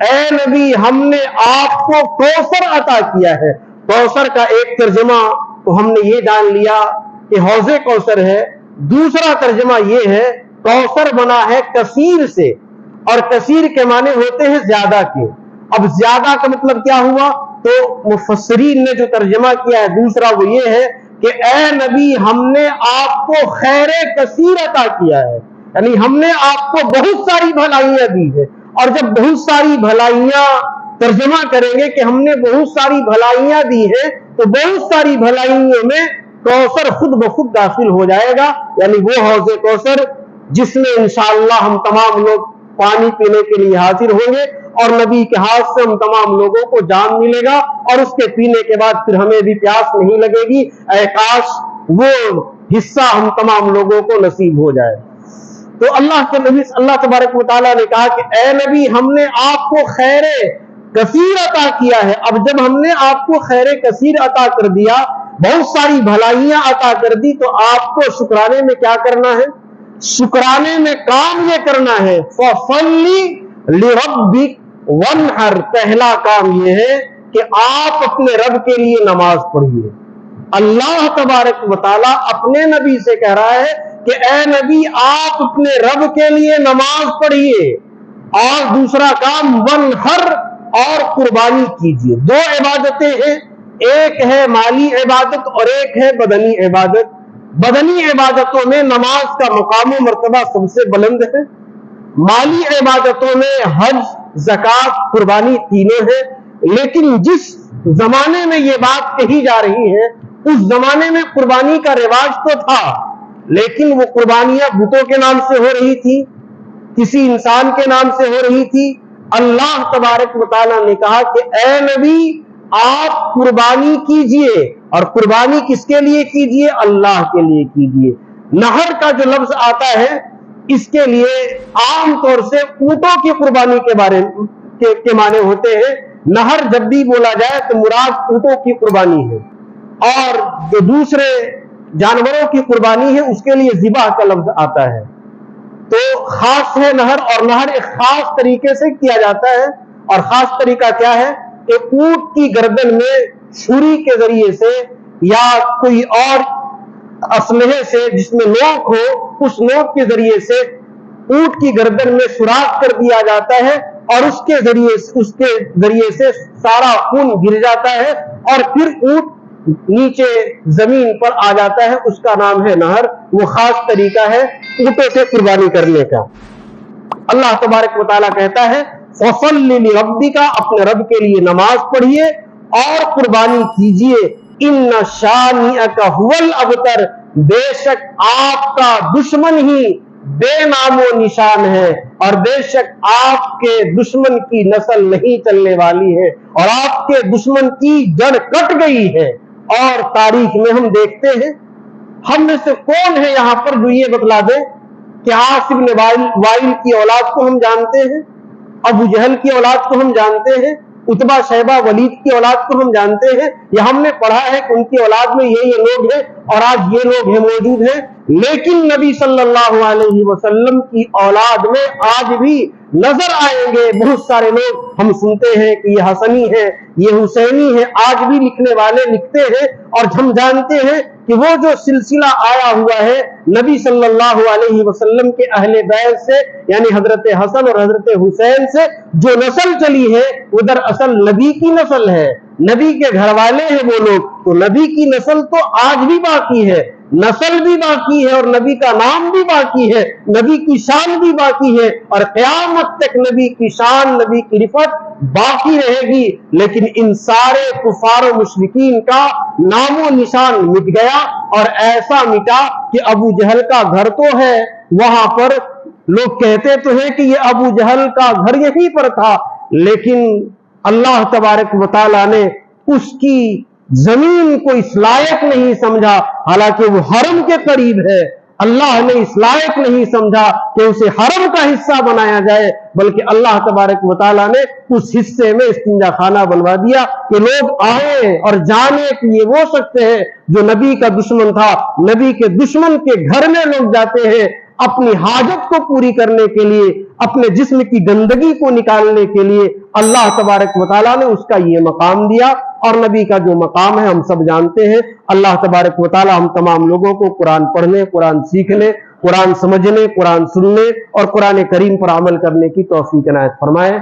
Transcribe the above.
اے نبی ہم نے آپ کو کوثر عطا کیا ہے۔ کوثر کا ایک ترجمہ تو ہم نے یہ جان لیا کہ حوض کوثر ہے، دوسرا ترجمہ یہ ہے کوثر بنا ہے کثیر سے، اور کثیر کے معنی ہوتے ہیں زیادہ کے۔ اب زیادہ کا مطلب کیا ہوا؟ تو مفسرین نے جو ترجمہ کیا ہے دوسرا وہ یہ ہے کہ اے نبی ہم نے آپ کو خیر کثیر عطا کیا ہے، یعنی ہم نے آپ کو بہت ساری بھلائیاں دی ہے۔ اور جب بہت ساری بھلائیاں ترجمہ کریں گے کہ ہم نے بہت ساری بھلائیاں دی ہیں، تو بہت ساری بھلائیوں میں کوثر خود بخود داخل ہو جائے گا، یعنی وہ حوض کوثر جس میں انشاءاللہ ہم تمام لوگ پانی پینے کے لیے حاضر ہوں گے، اور نبی کے ہاتھ سے ہم تمام لوگوں کو جام ملے گا، اور اس کے پینے کے بعد پھر ہمیں بھی پیاس نہیں لگے گی۔ اے کاش وہ حصہ ہم تمام لوگوں کو نصیب ہو جائے۔ تو اللہ کے نبی اللہ تبارک و تعالیٰ نے کہا کہ اے نبی ہم نے آپ کو خیر کثیر عطا کیا ہے۔ اب جب ہم نے آپ کو خیر کثیر عطا کر دیا، بہت ساری بھلائیاں عطا کر دی، تو آپ کو شکرانے میں کیا کرنا ہے؟ شکرانے میں کام یہ کرنا ہے فَصَلِّ لِرَبِّكَ وَانْحَرْ۔ پہلا کام یہ ہے کہ آپ اپنے رب کے لیے نماز پڑھیے۔ اللہ تبارک و تعالیٰ اپنے نبی سے کہہ رہا ہے کہ اے نبی آپ اپنے رب کے لیے نماز پڑھیے، اور دوسرا کام وَانْحَرْ، اور قربانی کیجیے۔ دو عبادتیں ہیں، ایک ہے مالی عبادت اور ایک ہے بدنی عبادت۔ بدنی عبادتوں میں نماز کا مقام و مرتبہ سب سے بلند ہے، مالی عبادتوں میں حج، زکوٰۃ، قربانی تینوں ہیں۔ لیکن جس زمانے میں یہ بات کہی جا رہی ہے اس زمانے میں قربانی کا رواج تو تھا، لیکن وہ قربانیاں بتوں کے نام سے ہو رہی تھی، کسی انسان کے نام سے ہو رہی تھی۔ اللہ تبارک و تعالیٰ نے کہا کہ اے نبی آپ قربانی کیجئے، اور قربانی کس کے لیے کیجئے؟ اللہ کے لیے کیجئے۔ نہر کا جو لفظ آتا ہے اس کے لیے عام طور سے اونٹوں کی قربانی کے معنی ہوتے ہیں۔ نہر جب بھی بولا جائے تو مراد اونٹوں کی قربانی ہے، اور جو دوسرے جانوروں کی قربانی ہے اس کے لیے ذبح کا لفظ آتا ہے۔ تو خاص ہے نہر، اور نہر ایک خاص طریقے سے کیا جاتا ہے، اور خاص طریقہ کیا ہے کہ اونٹ کی گردن میں چھری کے ذریعے سے یا کوئی اور اسلحے سے جس میں نوک ہو، اس نوک کے ذریعے سے اونٹ کی گردن میں سوراخ کر دیا جاتا ہے، اور اس کے ذریعے سے سارا خون گر جاتا ہے، اور پھر اونٹ نیچے زمین پر آ جاتا ہے۔ اس کا نام ہے نہر۔ وہ خاص طریقہ ہے اونٹوں سے قربانی کرنے کا۔ اللہ تبارک و تعالیٰ کہتا ہے فَصَلِّ لِرَبِّكَ، اپنے رب کے لیے نماز پڑھیے اور قربانی کیجئے۔ إِنَّ شَانِئَكَ هُوَ الْأَبْتَرُ، بے شک آپ کا دشمن ہی بے نام و نشان ہے، اور بے شک آپ کے دشمن کی نسل نہیں چلنے والی ہے، اور آپ کے دشمن کی جڑ کٹ گئی ہے۔ اور تاریخ میں ہم دیکھتے ہیں، ہم میں سے کون ہے یہاں پر جو یہ بتلا دے کہ عاص بن وائل کی اولاد کو ہم جانتے ہیں، ابو جہل کی اولاد کو ہم جانتے ہیں، عتبہ شیبہ ولید کی اولاد کو ہم جانتے ہیں، یا ہم نے پڑھا ہے کہ ان کی اولاد میں یہ لوگ ہیں اور آج یہ لوگ ہیں موجود ہیں۔ لیکن نبی صلی اللہ علیہ وسلم کی اولاد میں آج بھی نظر آئیں گے بہت سارے لوگ۔ ہم سنتے ہیں کہ یہ حسنی ہے، یہ حسینی ہے، آج بھی لکھنے والے لکھتے ہیں، اور ہم جانتے ہیں کہ وہ جو سلسلہ آیا ہوا ہے نبی صلی اللہ علیہ وسلم کے اہل بیت سے، یعنی حضرت حسن اور حضرت حسین سے جو نسل چلی ہے وہ دراصل نبی کی نسل ہے، نبی کے گھر والے ہیں وہ لوگ۔ تو نبی کی نسل تو آج بھی باقی ہے، نسل بھی باقی ہے، اور نبی کا نام بھی باقی ہے، نبی کی شان بھی باقی ہے، اور قیامت تک نبی کی شان، نبی کی رفعت باقی رہے گی۔ لیکن ان سارے کفار و مشرکین کا نام و نشان مٹ گیا، اور ایسا مٹا کہ ابو جہل کا گھر تو ہے وہاں پر، لوگ کہتے تو ہیں کہ یہ ابو جہل کا گھر یہیں پر تھا، لیکن اللہ تبارک و تعالیٰ نے اس کی زمین کو اس لائق نہیں سمجھا، حالانکہ وہ حرم کے قریب ہے۔ اللہ نے اس لائق نہیں سمجھا کہ اسے حرم کا حصہ بنایا جائے، بلکہ اللہ تبارک و تعالیٰ نے اس حصے میں استنجا خانہ بنوا دیا کہ لوگ آئیں اور جانیں کہ یہ وہ شخص ہے جو نبی کا دشمن تھا۔ نبی کے دشمن کے گھر میں لوگ جاتے ہیں اپنی حاجت کو پوری کرنے کے لیے، اپنے جسم کی گندگی کو نکالنے کے لیے اللہ تبارک و تعالیٰ نے اس کا یہ مقام دیا، اور نبی کا جو مقام ہے ہم سب جانتے ہیں۔ اللہ تبارک و تعالیٰ ہم تمام لوگوں کو قرآن پڑھنے، قرآن سیکھنے، قرآن سمجھنے، قرآن سننے اور قرآن کریم پر عمل کرنے کی توفیق عنایت فرمائے۔